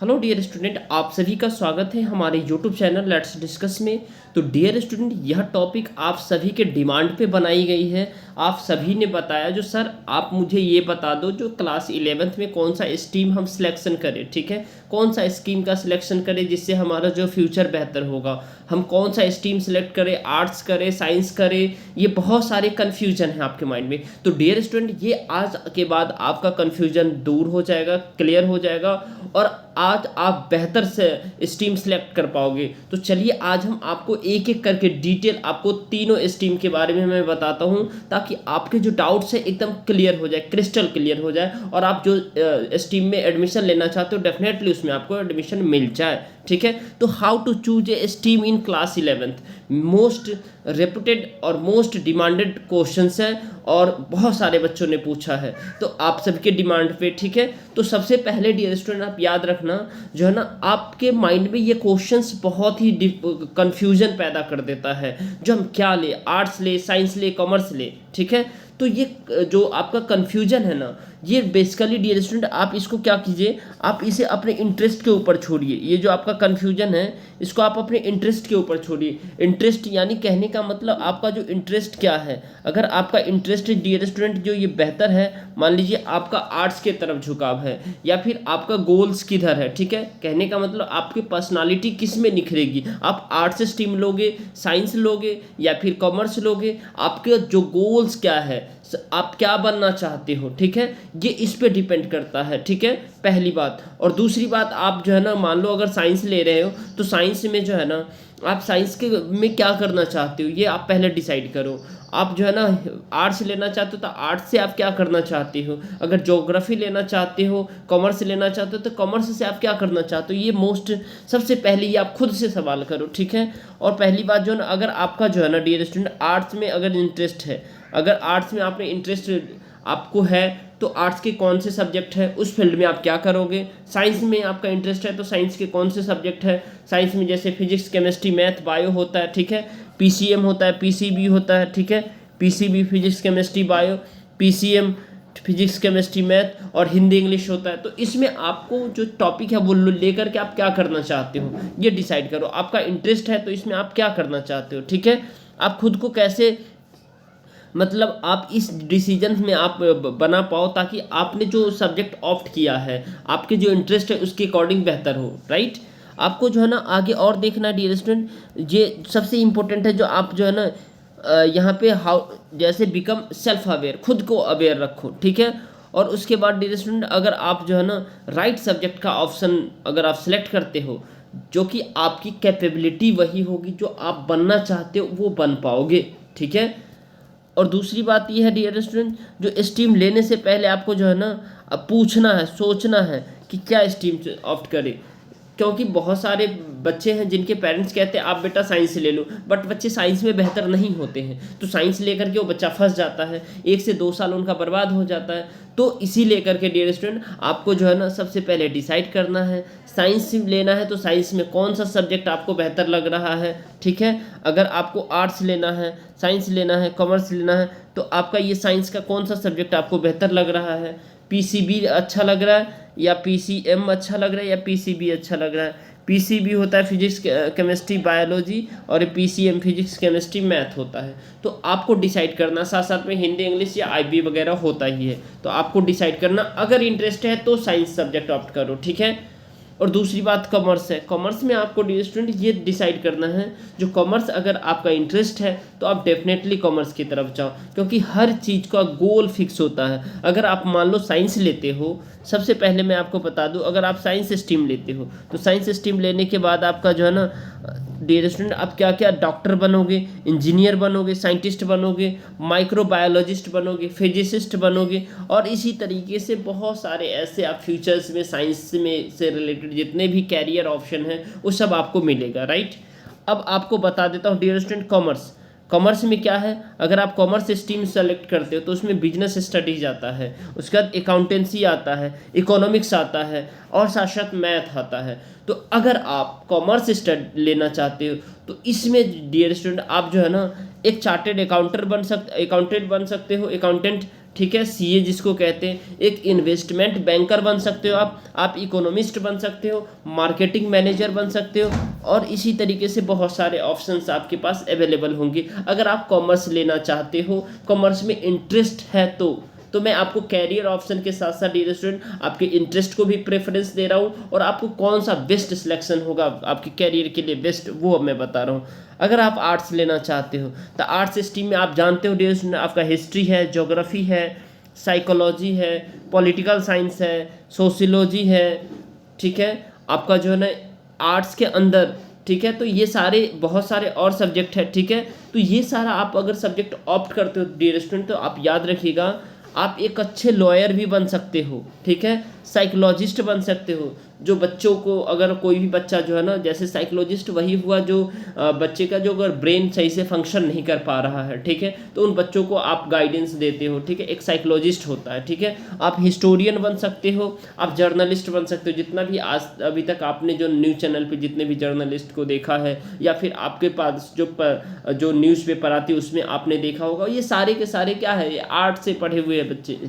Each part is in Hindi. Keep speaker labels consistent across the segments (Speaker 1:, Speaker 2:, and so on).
Speaker 1: हेलो डियर स्टूडेंट, आप सभी का स्वागत है हमारे यूट्यूब चैनल लेट्स डिस्कस में। तो डियर स्टूडेंट, यह टॉपिक आप सभी के डिमांड पे बनाई गई है। आप सभी ने बताया जो सर आप मुझे ये बता दो जो क्लास 11th में कौन सा स्ट्रीम हम सिलेक्शन करें, ठीक है, कौन सा स्ट्रीम का सिलेक्शन करें जिससे हमारा जो फ्यूचर बेहतर होगा, हम कौन सा स्ट्रीम सेलेक्ट करें, आर्ट्स करें, साइंस करें। ये बहुत सारे कन्फ्यूजन है आपके माइंड में। तो डियर स्टूडेंट, ये आज के बाद आपका कन्फ्यूजन दूर हो जाएगा, क्लियर हो जाएगा और आज आप बेहतर से स्ट्रीम सेलेक्ट कर पाओगे। तो चलिए आज हम आपको एक एक करके डिटेल आपको तीनों स्ट्रीम के बारे में मैं बताता हूं ताकि आपके जो डाउट्स है एकदम क्लियर हो जाए, क्रिस्टल क्लियर हो जाए और आप जो स्ट्रीम में एडमिशन लेना चाहते हो डेफिनेटली उसमें आपको एडमिशन मिल जाए, ठीक है। तो how to choose a stream in class 11th, most reputed और मोस्ट डिमांडेड क्वेश्चंस है और बहुत सारे बच्चों ने पूछा है तो आप सबके डिमांड पे, ठीक है। तो सबसे पहले डियर स्टूडेंट आप याद रखना जो है ना, आपके माइंड में ये क्वेश्चंस बहुत ही कंफ्यूजन पैदा कर देता है जो हम क्या ले, आर्ट्स ले, साइंस ले, कॉमर्स ले, ठीक है। तो ये जो आपका कंफ्यूजन है ना, ये बेसिकली डियर स्टूडेंट आप इसको क्या कीजिए, आप इसे अपने इंटरेस्ट के ऊपर छोड़िए। ये जो आपका कंफ्यूजन है इसको आप अपने इंटरेस्ट के ऊपर छोड़िए। इंटरेस्ट यानी कहने का मतलब आपका जो इंटरेस्ट क्या है। अगर आपका इंटरेस्ट डियर स्टूडेंट जो ये बेहतर है, मान लीजिए आपका आर्ट्स के तरफ झुकाव है या फिर आपका गोल्स किधर है, ठीक है, कहने का मतलब आपकी पर्सनालिटी किस में निखरेगी, आप आर्ट्स स्ट्रीम लोगे, साइंस लोगे या फिर कॉमर्स लोगे, आपके जो गोल्स क्या है, आप क्या बनना चाहते हो, ठीक है, ये इस पे डिपेंड करता है, ठीक है, पहली बात। और दूसरी बात, आप जो है ना मान लो अगर साइंस ले रहे हो तो साइंस में जो है ना आप साइंस के में क्या करना चाहते हो ये आप पहले डिसाइड करो। आप जो है ना आर्ट्स लेना चाहते हो तो आर्ट्स से आप क्या करना चाहते हो, अगर ज्योग्राफी लेना चाहते हो, कॉमर्स लेना चाहते हो तो कॉमर्स से आप क्या करना चाहते हो, ये मोस्ट सबसे पहले ये आप खुद से सवाल करो, ठीक है। और पहली बात जो है ना, अगर आपका जो है ना डियर स्टूडेंट आर्ट्स में अगर इंटरेस्ट है, अगर आर्ट्स में आपने इंटरेस्ट आपको है तो आर्ट्स के कौन से सब्जेक्ट है उस फील्ड में आप क्या करोगे। साइंस में आपका इंटरेस्ट है तो साइंस के कौन से सब्जेक्ट है, साइंस में जैसे फिजिक्स, केमिस्ट्री, मैथ, बायो होता है, ठीक है, पीसीएम होता है, पीसीबी होता है, ठीक है, PCB physics, chemistry, bio, PCM physics, chemistry, math और हिंदी इंग्लिश होता है। तो इसमें आपको जो टॉपिक है वो लेकर के आप क्या करना चाहते हो ये डिसाइड करो। आपका इंटरेस्ट है तो इसमें आप क्या करना चाहते हो, ठीक है। आप खुद को कैसे मतलब आप इस डिसीजन में आप बना पाओ ताकि आपने जो सब्जेक्ट ऑप्ट किया है आपके जो इंटरेस्ट है उसके अकॉर्डिंग बेहतर हो, राइट। आपको जो है ना आगे और देखना है डियर स्टूडेंट, ये सबसे इम्पोर्टेंट है जो आप जो है ना यहाँ पे हाउ जैसे बिकम सेल्फ अवेयर, खुद को अवेयर रखो, ठीक है। और उसके बाद डियर स्टूडेंट अगर आप जो है ना राइट सब्जेक्ट का ऑप्शन अगर आप सेलेक्ट करते हो जो कि आपकी कैपेबिलिटी वही होगी जो आप बनना चाहते हो वो बन पाओगे, ठीक है। और दूसरी बात ये है डियर स्टूडेंट, जो स्ट्रीम लेने से पहले आपको जो है ना अब पूछना है, सोचना है कि क्या स्ट्रीम ऑप्ट करें, क्योंकि बहुत सारे बच्चे हैं जिनके पेरेंट्स कहते हैं आप बेटा साइंस ले लो, बट बच्चे साइंस में बेहतर नहीं होते हैं तो साइंस लेकर के वो बच्चा फंस जाता है, 1 से 2 साल उनका बर्बाद हो जाता है। तो इसी लेकर के डियर स्टूडेंट आपको जो है ना सबसे पहले डिसाइड करना है, साइंस लेना है तो साइंस में कौन सा सब्जेक्ट आपको बेहतर लग रहा है, ठीक है। अगर आपको आर्ट्स लेना है, साइंस लेना है, कॉमर्स लेना है तो आपका ये साइंस का कौन सा सब्जेक्ट आपको बेहतर लग रहा है, पीसीबी अच्छा लग रहा है या पीसीएम अच्छा लग रहा है या पीसीबी अच्छा लग रहा है। पीसीबी होता है फिजिक्स, केमिस्ट्री, बायोलॉजी और पीसीएम फिजिक्स, केमिस्ट्री, मैथ होता है। तो आपको डिसाइड करना, साथ साथ में हिंदी, इंग्लिश या आईबी वगैरह होता ही है, तो आपको डिसाइड करना। अगर इंटरेस्ट है तो साइंस सब्जेक्ट ऑप्ट करो, ठीक है। और दूसरी बात कॉमर्स है, कॉमर्स में आपको डियर स्टूडेंट ये डिसाइड करना है जो कॉमर्स अगर आपका इंटरेस्ट है तो आप डेफिनेटली कॉमर्स की तरफ जाओ, क्योंकि हर चीज़ का गोल फिक्स होता है। अगर आप मान लो साइंस लेते हो, सबसे पहले मैं आपको बता दूं, अगर आप साइंस स्ट्रीम लेते हो तो साइंस स्ट्रीम लेने के बाद आपका जो है ना डियर स्टूडेंट आप क्या क्या डॉक्टर बनोगे, इंजीनियर बनोगे, साइंटिस्ट बनोगे, माइक्रोबायोलॉजिस्ट बनोगे, फिजिसिस्ट बनोगे और इसी तरीके से बहुत सारे ऐसे आप फ्यूचर्स में साइंस में से रिलेटेड जितने भी कैरियर ऑप्शन हैं वो सब आपको मिलेगा, राइट। अब आपको बता देता हूँ डियर स्टूडेंट कॉमर्स, कॉमर्स में क्या है, अगर आप कॉमर्स स्ट्रीम सेलेक्ट करते हो तो उसमें बिजनेस स्टडीज आता है, उसके बाद अकाउंटेंसी आता है, इकोनॉमिक्स आता है और साथ साथ मैथ आता है। तो अगर आप कॉमर्स लेना चाहते हो तो इसमें डियर स्टूडेंट आप जो है ना एक चार्टेड अकाउंटेंट बन सकते हो, अकाउंटेंट ठीक है, सीए जिसको कहते हैं, एक इन्वेस्टमेंट बैंकर बन सकते हो आप इकोनॉमिस्ट बन सकते हो, मार्केटिंग मैनेजर बन सकते हो, और इसी तरीके से बहुत सारे ऑप्शंस आपके पास अवेलेबल होंगे। अगर आप कॉमर्स लेना चाहते हो, कॉमर्स में इंटरेस्ट है तो मैं आपको कैरियर ऑप्शन के साथ साथ डियर स्टूडेंट आपके इंटरेस्ट को भी प्रेफरेंस दे रहा हूँ, और आपको कौन सा बेस्ट सिलेक्शन होगा आपके कैरियर के लिए बेस्ट, वो अब मैं बता रहा हूँ। अगर आप आर्ट्स लेना चाहते हो तो आर्ट्स स्ट्रीम में आप जानते हो डियर स्टूडेंट, आपका हिस्ट्री है, ज्योग्राफी है, साइकोलॉजी है, पॉलिटिकल साइंस है, सोशियोलॉजी है, ठीक है, आपका जो है ना आर्ट्स के अंदर, ठीक है, तो ये सारे बहुत सारे और सब्जेक्ट है, ठीक है। तो ये सारा आप अगर सब्जेक्ट ऑप्ट करते हो डियर स्टूडेंट, तो आप याद रखिएगा आप एक अच्छे लॉयर भी बन सकते हो, ठीक है, साइकोलॉजिस्ट बन सकते हो। जो बच्चों को, अगर कोई भी बच्चा जो है ना, जैसे साइकोलॉजिस्ट वही हुआ जो बच्चे का जो अगर ब्रेन सही से फंक्शन नहीं कर पा रहा है, ठीक है, तो उन बच्चों को आप गाइडेंस देते हो, ठीक है, एक साइकोलॉजिस्ट होता है, ठीक है। आप हिस्टोरियन बन सकते हो, आप जर्नलिस्ट बन सकते हो, जितना भी आज अभी तक आपने जो न्यूज़ चैनल पे जितने भी जर्नलिस्ट को देखा है, या फिर आपके पास जो न्यूज़पेपर आती है उसमें आपने देखा होगा, ये सारे के सारे क्या है, ये आर्ट से पढ़े हुए बच्चे,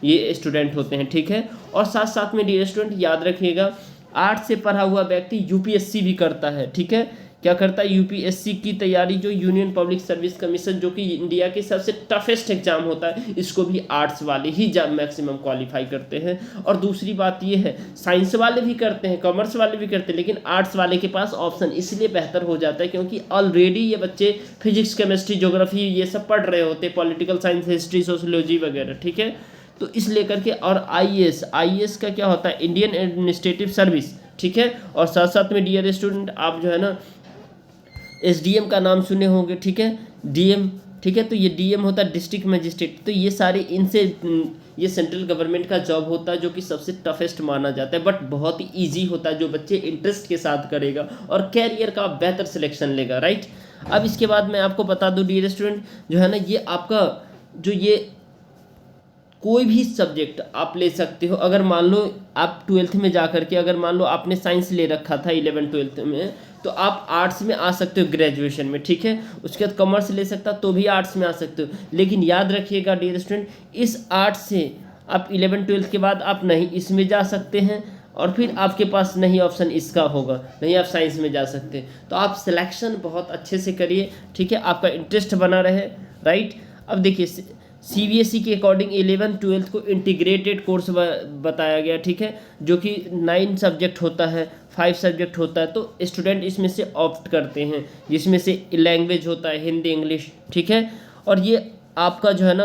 Speaker 1: ये स्टूडेंट होते हैं, ठीक है। और साथ साथ में डियर स्टूडेंट याद रखिएगा, आर्ट से पढ़ा हुआ व्यक्ति यूपीएससी भी करता है, ठीक है। क्या करता है, यूपीएससी की तैयारी, जो यूनियन पब्लिक सर्विस कमीशन, जो कि इंडिया की सबसे टफेस्ट एग्जाम होता है, इसको भी आर्ट्स वाले ही मैक्सिमम क्वालिफाई करते हैं। और दूसरी बात ये है, साइंस वाले भी करते हैं, कॉमर्स वाले भी करते हैं, लेकिन आर्ट्स वाले के पास ऑप्शन इसलिए बेहतर हो जाता है क्योंकि ऑलरेडी ये बच्चे फिजिक्स, केमिस्ट्री, ज्योग्राफी ये सब पढ़ रहे होते हैं, पॉलिटिकल साइंस, हिस्ट्री, सोशियोलॉजी वगैरह, ठीक है। तो इस लेकर के, और आईएएस का क्या होता है, इंडियन एडमिनिस्ट्रेटिव सर्विस, ठीक है। और साथ साथ में डियर स्टूडेंट आप जो है ना एसडीएम का नाम सुने होंगे, ठीक है, डीएम, ठीक है, तो ये डीएम होता है डिस्ट्रिक्ट मजिस्ट्रेट। तो ये सारे इनसे ये सेंट्रल गवर्नमेंट का जॉब होता है जो कि सबसे टफेस्ट माना जाता है, बट बहुत ही ईजी होता है जो बच्चे इंटरेस्ट के साथ करेगा और कैरियर का बेहतर सिलेक्शन लेगा, राइट। अब इसके बाद मैं आपको बता दूं डियर स्टूडेंट, जो है ना ये आपका जो ये कोई भी सब्जेक्ट आप ले सकते हो। अगर मान लो आप 12th में जा करके, अगर मान लो आपने साइंस ले रखा था 11th 12th में, तो आप आर्ट्स में आ सकते हो ग्रेजुएशन में, ठीक है। उसके बाद कॉमर्स ले सकता तो भी आर्ट्स में आ सकते हो। लेकिन याद रखिएगा डियर स्टूडेंट, इस आर्ट्स से आप 11th 12th के बाद आप नहीं इसमें जा सकते हैं, और फिर आपके पास नहीं ऑप्शन इसका होगा, नहीं आप साइंस में जा सकते। तो आप सिलेक्शन बहुत अच्छे से करिए, ठीक है, आपका इंटरेस्ट बना रहे, राइट। अब देखिए सीबीएसई के अकॉर्डिंग 11th 12th को इंटीग्रेटेड कोर्स बताया गया, ठीक है, जो कि 9 सब्जेक्ट होता है, 5 सब्जेक्ट होता है। तो स्टूडेंट इसमें से ऑप्ट करते हैं, जिसमें से लैंग्वेज होता है हिंदी, इंग्लिश, ठीक है। और ये आपका जो है ना,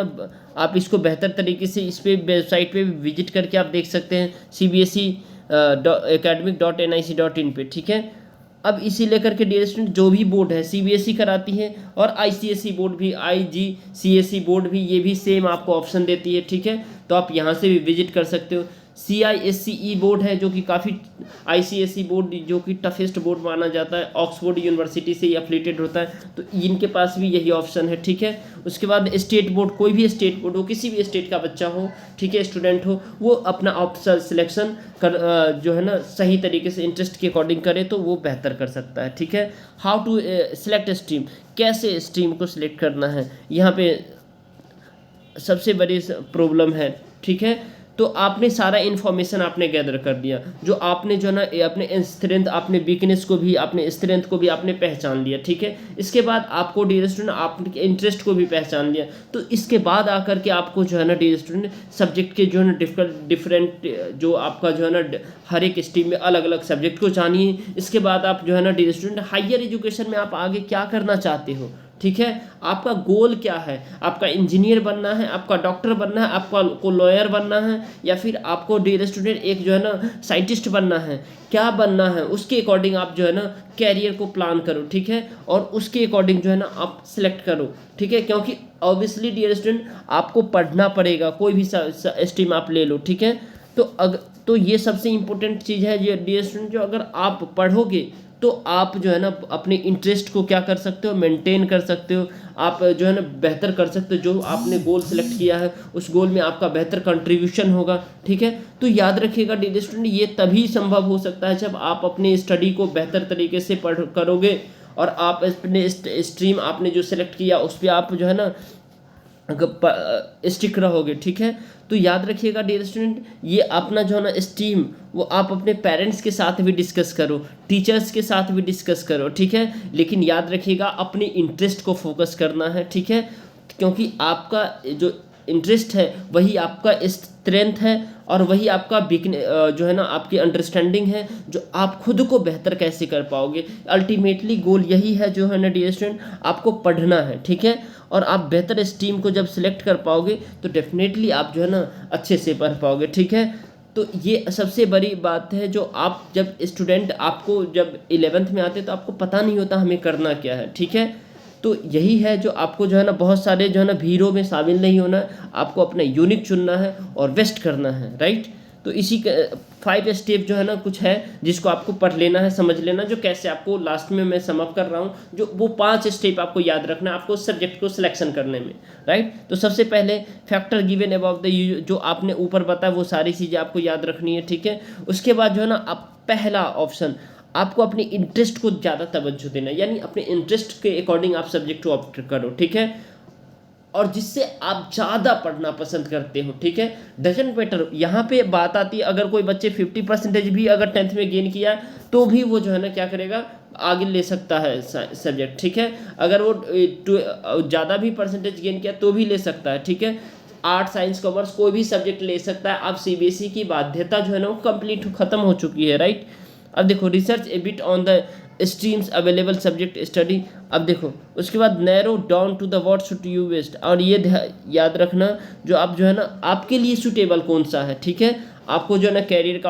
Speaker 1: आप इसको बेहतर तरीके से इस पे वेबसाइट पे विजिट करके आप देख सकते हैं, cbse.academic.nic.in पे, ठीक है। अब इसी लेकर के डियर स्टूडेंट जो भी बोर्ड है, सीबीएसई कराती है, और आईसीएसई बोर्ड भी, आईजीसीएसई बोर्ड भी, ये भी सेम आपको ऑप्शन देती है, ठीक है। तो आप यहाँ से भी विजिट कर सकते हो। CISCE बोर्ड है जो कि काफ़ी, आईसीएसई बोर्ड जो कि टफेस्ट बोर्ड माना जाता है, ऑक्सफोर्ड यूनिवर्सिटी से ही एफिलिएटेड होता है, तो इनके पास भी यही ऑप्शन है, ठीक है। उसके बाद स्टेट बोर्ड, कोई भी स्टेट बोर्ड हो, किसी भी स्टेट का बच्चा हो, ठीक है, स्टूडेंट हो, वो अपना ऑप्शन सिलेक्शन कर जो है ना सही तरीके से इंटरेस्ट के अकॉर्डिंग करे तो वो बेहतर कर सकता है, ठीक है। हाउ टू सिलेक्ट स्ट्रीम, कैसे स्ट्रीम को सिलेक्ट करना है, यहाँ पे सबसे बड़ी प्रॉब्लम है, ठीक है। तो आपने सारा इन्फॉर्मेशन आपने गैदर कर दिया, जो आपने जो ना अपने स्ट्रेंथ, आपने वीकनेस को भी, अपने स्ट्रेंथ को भी आपने पहचान लिया, ठीक है। इसके बाद आपको डियर स्टूडेंट आपके इंटरेस्ट को भी पहचान लिया, तो इसके बाद आकर के आपको जो है ना डियर स्टूडेंट सब्जेक्ट के जो है ना डिफरेंट जो आपका जो है ना हर एक स्ट्रीम में अलग अलग सब्जेक्ट को जानिए। इसके बाद आप जो है ना डियर स्टूडेंट हायर एजुकेशन में आप आगे क्या करना चाहते हो, ठीक है, आपका गोल क्या है, आपका इंजीनियर बनना है, आपका डॉक्टर बनना है, आपका को लॉयर बनना है, या फिर आपको डियर स्टूडेंट एक जो है ना साइंटिस्ट बनना है, क्या बनना है, उसके अकॉर्डिंग आप जो है ना कैरियर को प्लान करो, ठीक है, और उसके अकॉर्डिंग जो है ना आप सिलेक्ट करो, ठीक है। क्योंकि ऑब्वियसली डियर स्टूडेंट आपको पढ़ना पड़ेगा, कोई भी स्ट्रीम आप ले लो, ठीक है। तो ये सबसे इम्पोर्टेंट चीज़ है ये डियर स्टूडेंट, जो अगर आप पढ़ोगे तो आप जो है ना अपने इंटरेस्ट को क्या कर सकते हो, मेंटेन कर सकते हो, आप जो है ना बेहतर कर सकते हो, जो आपने गोल सेलेक्ट किया है उस गोल में आपका बेहतर कंट्रीब्यूशन होगा, ठीक है। तो याद रखिएगा डियर स्टूडेंट, ये तभी संभव हो सकता है जब आप अपने स्टडी को बेहतर तरीके से करोगे, और आप अपने स्ट्रीम आपने जो सेलेक्ट किया उस पर आप जो है ना स्टिक रहोगे, ठीक है। तो याद रखिएगा डियर स्टूडेंट, ये अपना जो है ना स्टीम, वो आप अपने पेरेंट्स के साथ भी डिस्कस करो, टीचर्स के साथ भी डिस्कस करो, ठीक है। लेकिन याद रखिएगा अपने इंटरेस्ट को फोकस करना है, ठीक है, क्योंकि आपका जो इंटरेस्ट है वही आपका स्ट्रेंथ है और वही आपका जो है ना आपकी अंडरस्टैंडिंग है, जो आप खुद को बेहतर कैसे कर पाओगे। अल्टीमेटली गोल यही है जो है ना डियर स्टूडेंट, आपको पढ़ना है, ठीक है। और आप बेहतर स्ट्रीम को जब सिलेक्ट कर पाओगे तो डेफिनेटली आप जो है ना अच्छे से पढ़ पाओगे, ठीक है। तो ये सबसे बड़ी बात है, जो आप जब स्टूडेंट आपको जब 11th में आते तो आपको पता नहीं होता हमें करना क्या है, ठीक है। तो यही है जो आपको जो है ना बहुत सारे जो है ना भीड़ों में शामिल नहीं होना है, आपको अपना यूनिक चुनना है और बेस्ट करना है, राइट। तो इसी का 5 स्टेप जो है ना कुछ है जिसको आपको पढ़ लेना है, समझ लेना, जो कैसे आपको लास्ट में मैं समअप कर रहा हूँ, जो वो 5 स्टेप आपको याद रखना है आपको उस सब्जेक्ट को सिलेक्शन करने में, राइट। तो सबसे पहले फैक्टर गिवन अबव द जो आपने ऊपर बताया वो सारी चीज़ें आपको याद रखनी है, ठीक है। उसके बाद जो है ना आप पहला ऑप्शन, आपको अपने इंटरेस्ट को ज़्यादा तवज्जो देना है, यानी अपने इंटरेस्ट के अकॉर्डिंग आप सब्जेक्ट को ऑप्ट करो, ठीक है। और जिससे आप ज़्यादा पढ़ना पसंद करते हो, ठीक है। डजंट मैटर, यहाँ पे बात आती है अगर कोई बच्चे 50% भी अगर 10th में गेन किया तो भी वो जो है ना क्या करेगा, आगे ले सकता है सब्जेक्ट, ठीक है। अगर वो ज़्यादा भी परसेंटेज गेन किया तो भी ले सकता है, ठीक है। आर्ट साइंस कॉमर्स कोई भी सब्जेक्ट ले सकता है। अब सीबीएसई की बाध्यता जो है ना वो कंप्लीट खत्म हो चुकी है, राइट। अब देखो research a bit on the streams available subject study. अब देखो उसके बाद narrow down to the what should you waste, और ये याद रखना जो आप जो है ना आपके लिए सूटेबल कौन सा है, ठीक है। आपको जो है ना कैरियर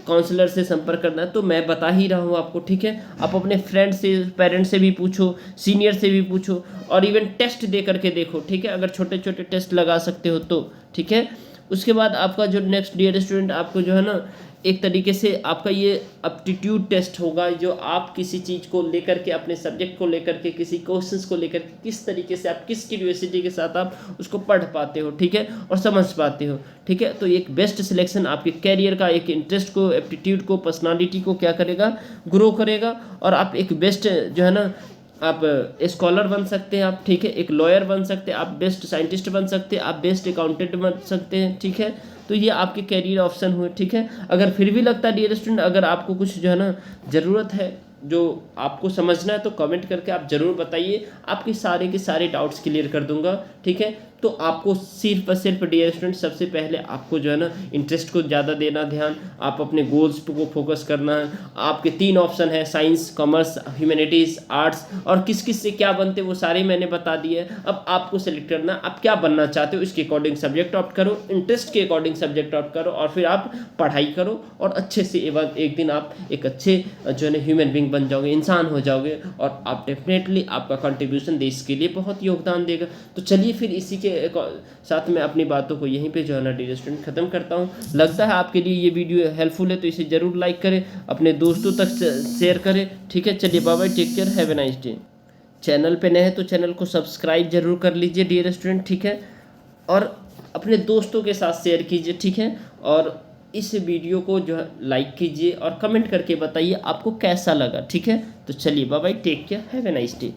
Speaker 1: काउंसलर से संपर्क करना है, तो मैं बता ही रहा हूँ आपको, ठीक है। आप अपने फ्रेंड से, पेरेंट्स से भी पूछो, सीनियर से भी पूछो, और इवन टेस्ट दे करके देखो, ठीक है, अगर छोटे छोटे टेस्ट लगा सकते हो तो, ठीक है। उसके बाद आपका जो नेक्स्ट डियर स्टूडेंट, आपको जो है ना एक तरीके से आपका ये एप्टीट्यूड टेस्ट होगा, जो आप किसी चीज़ को लेकर के, अपने सब्जेक्ट को लेकर के, किसी क्वेश्चंस को लेकर के किस तरीके से आप किस क्यूरियोसिटी के साथ आप उसको पढ़ पाते हो, ठीक है, और समझ पाते हो, ठीक है। तो एक बेस्ट सिलेक्शन आपके कैरियर का, एक इंटरेस्ट को, एप्टीट्यूड को, पर्सनालिटी को क्या करेगा, ग्रो करेगा, और आप एक बेस्ट जो है ना आप स्कॉलर बन सकते हैं आप, ठीक है, एक लॉयर बन सकते हैं आप, बेस्ट साइंटिस्ट बन सकते हैं आप, बेस्ट अकाउंटेंट बन सकते हैं, ठीक है। तो ये आपके कैरियर ऑप्शन हुए, ठीक है। अगर फिर भी लगता है डियर स्टूडेंट अगर आपको कुछ जो है ना ज़रूरत है, जो आपको समझना है, तो कमेंट करके आप ज़रूर बताइए, आपके सारे के सारे डाउट्स क्लियर कर दूंगा, ठीक है। तो आपको सिर्फ और सिर्फ डियर स्टूडेंट सबसे पहले आपको जो है ना इंटरेस्ट को ज़्यादा देना ध्यान, आप अपने गोल्स को फोकस करना है। आपके 3 ऑप्शन है, साइंस, कॉमर्स, ह्यूमैनिटीज़, आर्ट्स, और किस किस से क्या बनते वो सारे मैंने बता दिए। अब आपको सेलेक्ट करना आप क्या बनना चाहते हो, इसके अकॉर्डिंग सब्जेक्ट ऑप्ट करो, इंटरेस्ट के अकॉर्डिंग सब्जेक्ट ऑप्ट करो, और फिर आप पढ़ाई करो, और अच्छे से एक दिन आप एक अच्छे जो है ना ह्यूमन बींग बन जाओगे, इंसान हो जाओगे, और आप डेफिनेटली आपका कंट्रीब्यूशन देश के लिए बहुत योगदान देगा। तो चलिए फिर इसी के साथ में अपनी बातों को यहीं पे जो है ना डियर स्टूडेंट ख़त्म करता हूँ। लगता है आपके लिए ये वीडियो हेल्पफुल है, तो इसे ज़रूर लाइक करें, अपने दोस्तों तक शेयर करें, ठीक है। चलिए bye bye, take care, have a nice day. Channel पे नए हैं तो चैनल को सब्सक्राइब जरूर कर लीजिए डियर स्टूडेंट, ठीक है, और अपने दोस्तों के साथ शेयर कीजिए, ठीक है। और इस वीडियो को जो है लाइक कीजिए और कमेंट करके बताइए आपको कैसा लगा, ठीक है। तो चलिए bye bye, take care, have a nice day.